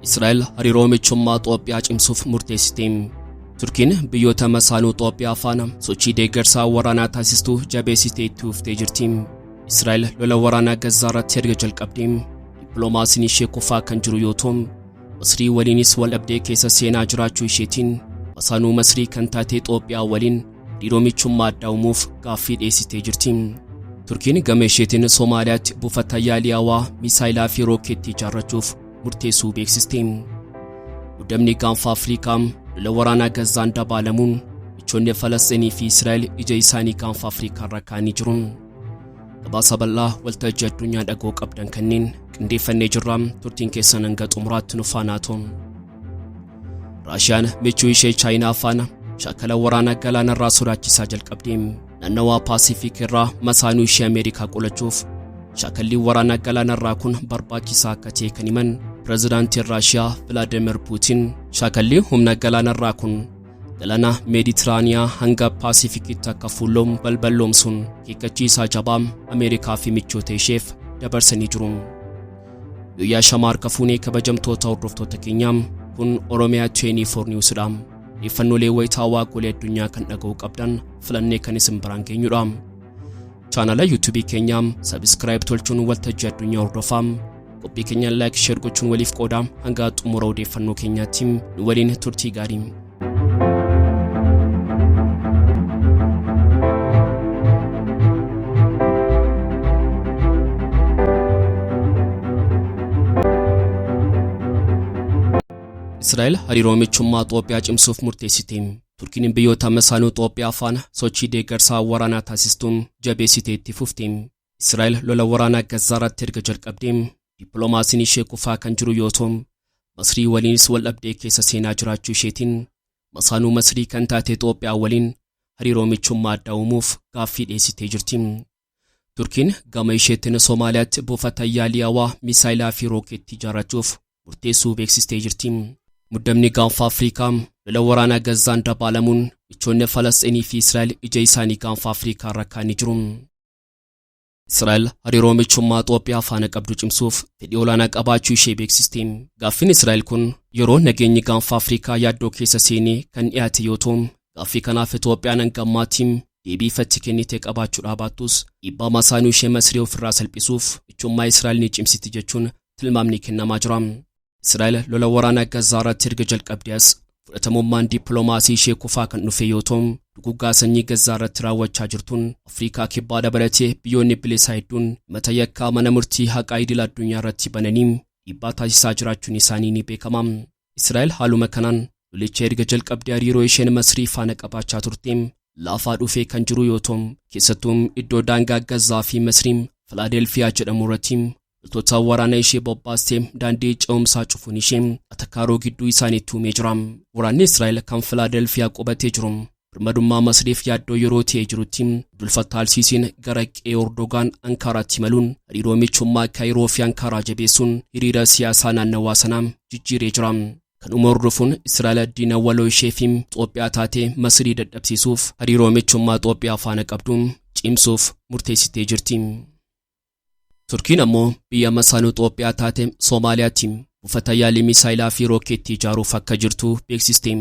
Israa'el hariiroo michummaa Itoophiyaa cimsuuf murteessiteem. Turkiin biyyoota masaanuu Itoophiyaa faana sochii deeggarsaa waraanaa taasistuu jabeessitee itti fuftee jirti. Israa'el lola waraanaa Gazaa irratti erga jalqabdee dippiloomaasiin ishee kufaa kan jiru yoo ta'u, Masrii waliinis wal dhabdee keessa seenaa jiraachuu isheetiin masaanuu Masrii kan taate Itoophiyaa waliin hariiroo michummaa addaa uumuuf gaaffii dhiyeessitee jirti. Turkiin gama isheetiin Somaaliyaatti buufata yaaliyaawaa misaayilaa fi rookeettii ijaarrachuuf murteessuu beeksiste. Muddamni gaanfa Afrikaa lola waraanaa Gazaan dabaalamuun michoonni Falasxiinii fi Israa'el ija isaanii gaanfa Afrikaa irra kaa'anii jiru. Gabaasa bal'aa waltajjii addunyaa dhagoo qabdan kanneen qindeeffannee jirra. Turtiin keessan hanga xumuraatti nu faana ta'u. Raashiyaan michuu ishee Chaayinaa faana shaakala waraanaa galaana irraa sodaachisaa jalqabde. Naannawaa Paasifiik irraa masaanuu ishee Ameerikaa qolachuuf shaakalli waraanaa galaana irraa kun barbaachisaa akka ta'e kan himan Pireezidaantiin Raashiyaa Vladimir Putin shaakalli humna galaana irraa kun galaana Meeditiraaniyaa hanga Paasifikitti akka fuulloomu balballoomsuun akeekkachiisaa jabaa Ameerikaa fi michoota isheef dabarsanii jiru. Guyyaa shamaa harka fuunee kabajamtoota hordoftoota keenyaa kun Oromiyaa 24 Newsdha. Odeeffannoolee wayitaawaa golee addunyaa kan dhaga'uu qabdan filannee kan isin biraan geenyudha. Chaanala YouTube keenyaa subscribe tolchuun waltajjii addunyaa hordofaa. Qophii keenya like share gochuun waliif qooda hanga xumura odeeffannoo keenyaatti nu waliin turtii gaarii. Israa'el hariiroo michummaa Itoophiyaa cimsuuf murteessite. Turkiin biyyoota masaanuu Itoophiyaa faana sochii deeggarsaa waraanaa taasistuun jabeessitee itti fufte. Israa'el lola waraanaa Gazaa irratti erga jalqabdee dippiloomaasiin ishee kufaa kan jiru yoo ta'u, Masrii waliinis wal dhabdee keessa seenaa jiraachuu isheetiin masaanuu Masrii kan taate Itoophiyaa waliin hariiroo michummaa addaa uumuuf gaaffii dhiyeessitee jirti. Turkiin gama isheetiin Somaaliyaatti buufata yaaliyaawaa misaayilaa fi rookeettii ijaarrachuuf murteessuu beeksistee jirti. Muddamni gaanfa Afrikaa lola waraanaa Gazaan dabaalamuun michoonni Falasxiinii fi Israa'el ija isaanii gaanfa Afrikaa irra kaa'anii jiru. Israa'el hariiroo michummaa Itoophiyaa faana qabdu cimsuuf fedhii olaanaa qabaachuu ishee beeksiste. Gaaffiin Israa'el kun yeroo nageenyi gaanfa Afrikaa yaaddoo keessa seenee kan dhiyaate yoo ta'u, gaaffii kanaaf Itoophiyaan hanga ammaatti deebii ifatti kennitee qabaachuu baattus dhiibbaa masaanuu ishee Masrii ofirraa salphisuuf michummaa Israa'el ni cimsiti jechuun tilmaamni kennamaa jira. Israa'el lola waraanaa Gazaa irratti erga jalqabdees fudhatamummaan dippiloomaasii ishee kufaa kan dhufe yoo ta'u, duguggaa sanyii Gazaa irratti raawwachaa jirtuun Afrikaa kibbaa dabalatee biyyoonni bilisaa hedduun mata yakkaa mana murtii haqaa idil addunyaa irratti bananii dhiibbaa taasisaa jiraachuun isaanii ni beekama. Israa'el haaluma kanaan lolicha erga jalqabdee hariiroo isheen Masrii faana qabaachaa turte laafaa dhufee kan jiru yoo ta'u, keessattuu iddoo daangaa Gazaa fi Masrii Filaadelfiyaa jedhamu irratti loltoota waraana ishee bobbaastee daandii ce'umsaa cufuun ishee atakaaroo gidduu isaaniitti uumee jira. Waraanni Israa'el kan Filaadelfiyaa qubatee jiru birmadummaa Masriif yaaddoo yeroo ta'ee jirutti Abdulfattah al-Siisiin gara qe'ee Erdogaan Ankaraatti imaluun hariiroo michummaa Kaayiroo fi Ankaraa jabeessuun hiriira siyaasaa naannawaa sanaa jijjiiree jira. Kanuma hordofuun Israa'el diina waloo ishee fi Itoophiyaa taatee Masrii dadhabsiisuuf hariiroo michummaa Itoophiyaa faana qabdu cimsuuf murteessitee jirti. Turkiin ammoo biyya masaanuu Itoophiyaa taate Somaaliyaatti buufata yaalii misaayilaa fi rookeettii ijaaruuf akka jirtu beeksiste.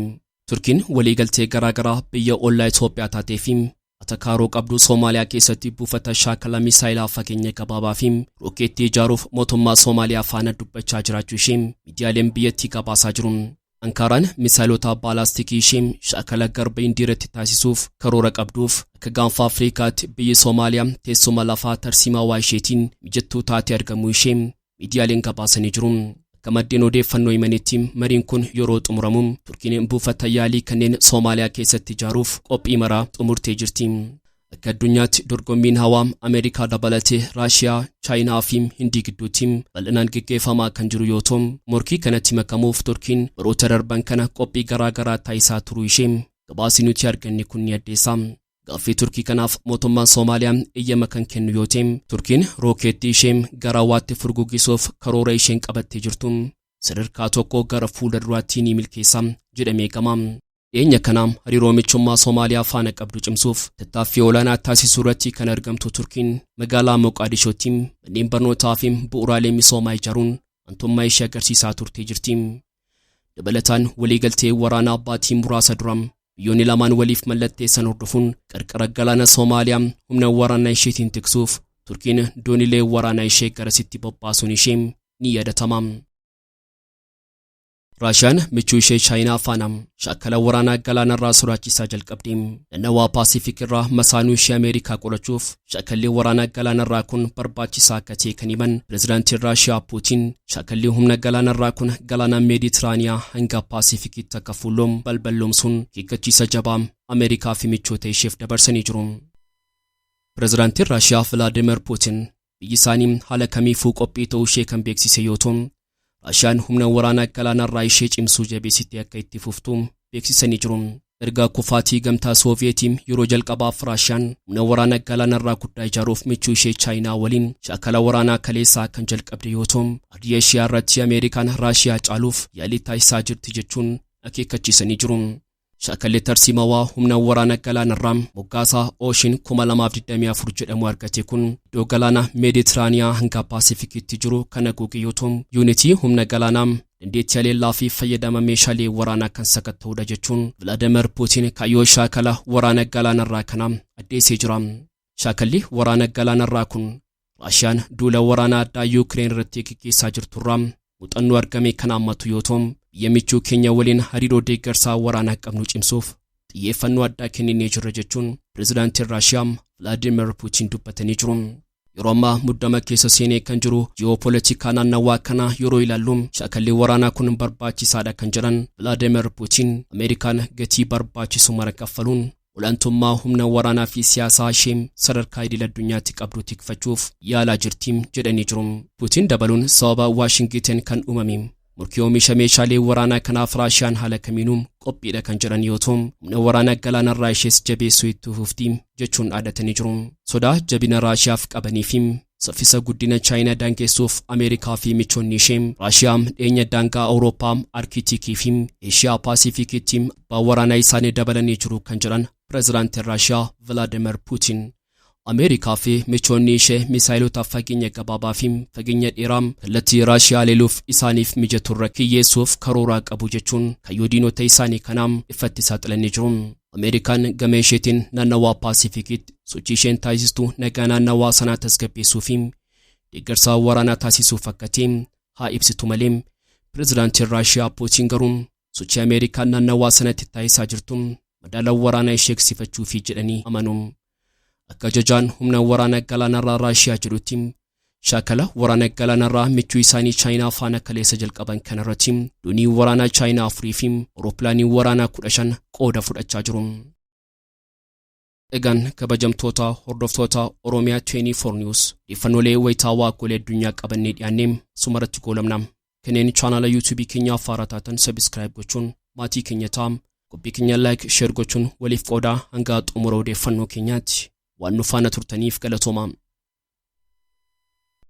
Turkiin waliigaltee garaagaraa biyya ollaa Itoophiyaa taatee fi atakaaroo qabdu Somaaliyaa keessatti buufata shaakala misaayilaa fageenya gabaabaa fi rookeettii ijaaruuf mootummaa Somaaliyaa faana dubbachaa jiraachuu ishee miidiyaaleen biyyattii gabaasaa jiru. Ankaraan misaayilota baalaastikii ishee shaakala garba indiirratti taasisuuf karoora qabduuf akka gaanfa Afrikaatti biyyi Somaaliyaa teessuma lafaa tarsiimaa isheetiin mijattuu taatee argamuu ishee miidiyaaleen gabaasanii jiru. Akka maddeen odeeffannoo himanitti mariin kun yeroo xumuramu Turkiin buufata yaalii kanneen Somaaliyaa keessatti ijaaruuf qophii maraa xumurtee jirti. Akka addunyaatti dorgommiin hawaa Ameerikaa dabalatee Raashiyaa, Chaayinaa fi Hindii gidduutti bal'inaan gaggeeffamaa kan jiru yoo ta'u, morkii kanatti makamuuf Turkiin baroota darban kana qophii garaagaraa taasisaa turuu ishee gabaasni nuti arganne kun ni addeessa. Gaaffii Turkii kanaaf mootummaan Somaaliyaa eeyyama kan kennu yoo ta'u, Turkiin rookeettii ishee gara hawaatti furguggisuuf karoora isheen qabattee jirtu sadarkaa tokko gara fuula duraatti ni milkeessa jedhamee eegama. Dhiyeenya kanaan hariiroo michummaa Somaaliyaa faana qabdu cimsuuf tattaaffii olaanaa taasisuu irratti kan argamtu Turkiin magaalaa Moqaadishootti manneen barnootaa fi bu'uuraalee misoomaa ijaaruun antummaa ishee agarsiisaa turtee jirti. Dabalataan waliigaltee waraanaa abbaatii muraasa duram biyyoonni lamaan waliif mallatteessan hordofuun qarqara galaana Soomaaliyaa humna waraanaa isheetiin tiksuuf Turkiin doonilee waraanaa ishee garasitti bobbaasuun ishee ni yaadatama. Raashiyaan michuu ishee Chaayinaa faana shaakala waraanaa galaanarraa sodaachisaa jalqabdi. Naannawaa Paasifiik irraa masaanuu ishee Ameerikaa qolachuuf shaakalli waraanaa galaanarraa kun barbaachisaa akka ta'e kan himan pireezidaantiin Raashiyaa Puutiin shaakalli humna galaanarraa kun galaana Meeditiraaniyaa hanga Paasifiikitti akka fuulloom balballoomsuun hiikkachiisa jabaa Ameerikaa fi michoota isheef dabarsanii jiru. Pireezidaantiin Raashiyaa Vladimir Puutiin biyyi isaanii haala kamiifuu qophii ta'uu ishee kan beeksise yoo ta'u Raashiyaan humna waraanaa galaanarraa ishee cimsuu jabeessitee akka itti fuftu beeksisanii jiru. Erga kufaatii gamtaa Sooviyetii yeroo jalqabaaf Raashiyaan humna waraanaa galaanarraa guddaa ijaaruuf michuu ishee Chaayinaa waliin shaakala waraanaa kaleessaa kan jalqabde yoo ta'u ardii ishee irratti Ameerikaan Raashiyaa caaluuf yaalii taasisaa jirti jechuun akeekkachiisanii jiru. Shaakalli tarsiimawaa humna waraanaa galaanarraa moggaasaa Ocean 2024 jedhamu argate kun iddoo galaana Meeditiraaniyaa hanga Paasifikitti jiru kan haguuge yoo ta'u yuunitii humna galaanaa dandeettii haleellaa fi fayyadama meeshaalee waraanaa kan sakatta'udha jechuun Vladimir Puutiin kaayyoo shaakala waraanaa galaanarraa kana addeessee jira. Shaakalli waraanaa galaanarraa kun Raashiyaan duula waraanaa addaa Yuukireen irratti gaggeessaa jirturraa muuxannoo argame kan hammatu yoo ta'u yemichuu keenya waliin hariiroo deeggarsaa waraanaa qabnu cimsuuf xiyyeeffannoo addaa kenninee jirra jechuun pireezidaantiin Raashiyaa Vladimir Puutiin dubbatanii jiru. Yeroo ammaa muddama keessa seenee kan jiru ji'oopolitikaa naannawaa kana yeroo ilaallu shaakalli waraanaa kun barbaachisaadha kan jedhan Vladimir Puutiin Ameerikaan gatii barbaachisu mara kaffaluun olaantummaa humna waraanaa fi siyaasaa ishee sadarkaa idil addunyaatti qabdu tikfachuuf yaalaa jirti jedhanii jiru. Puutiin dabaluun sababa Waashingten kan uumame murkii oomisha meeshaalee waraanaa kanaaf Raashiyaan haala kamiinuu qophiidha kan jedhan yoo ta'u humna waraanaa galaanarraa ishees jabeessuu itti fufti jechuun dhaadatanii jiru. Sodaa jabina Raashiyaaf qabanii fi saffisa guddina Chaayinaa daangessuuf Ameerikaa fi michoonni ishee Raashiyaa dhiyeenya daangaa Awurooppaa Arktikii fi Eeshiyaa Paasifikitti waraanaa isaanii dabalanii jiru kan jedhan pireezidaantiin Raashiyaa Vladimir Puutiin. Ameerikaa fi michoonni ishee misaayilota fageenya gabaabaa fi fageenya dheeraa kallattii Raashiyaa leeluuf isaaniif mijaturra kiyyeessuuf karoora qabu jechuun kaayyoo diinota isaanii kanaaf ifatti saaxilanii jiru. Ameerikaan gama isheetiin naannawaa Paasifikitti sochii isheen taasistu nagaa naannawaa sanaa tasgabbeessuu fi deeggarsa waraanaa taasisuuf akka ta'e haa ibsitu malee pireezidaantiin Raashiyaa Puutiin garuu sochii Ameerikaan naannawaa sanatti taasisaa jirtu madaala waraanaa ishee eegsifachuu fi jedhanii amanu. Akka jajaan humna waraanaa galaanarraa Raashiyaa jedhutti shaakala waraanaa galaanarraa michuu isaanii Chaayinaa faana kaleessa jalqaban kanarratti doonii waraanaa Chaayinaa 4 fi Awuroopilaanii waraanaa 15 qooda fudhachaa jiru. Egaan kabajamtoota hordoftoota Oromiyaa 24 News odeeffannoolee wayitaawaa golee addunyaa qabannee dhiyaannee sumaratti goolabna. Kanneen chaanaala YouTube keenyaa faaraa taatan subscribe gochuun maatii keenya ta'aa qophii keenya like share gochuun waliif qoodaa hanga xumura odeeffannoo keenyaatti waan nu faana turtaniif galatooma.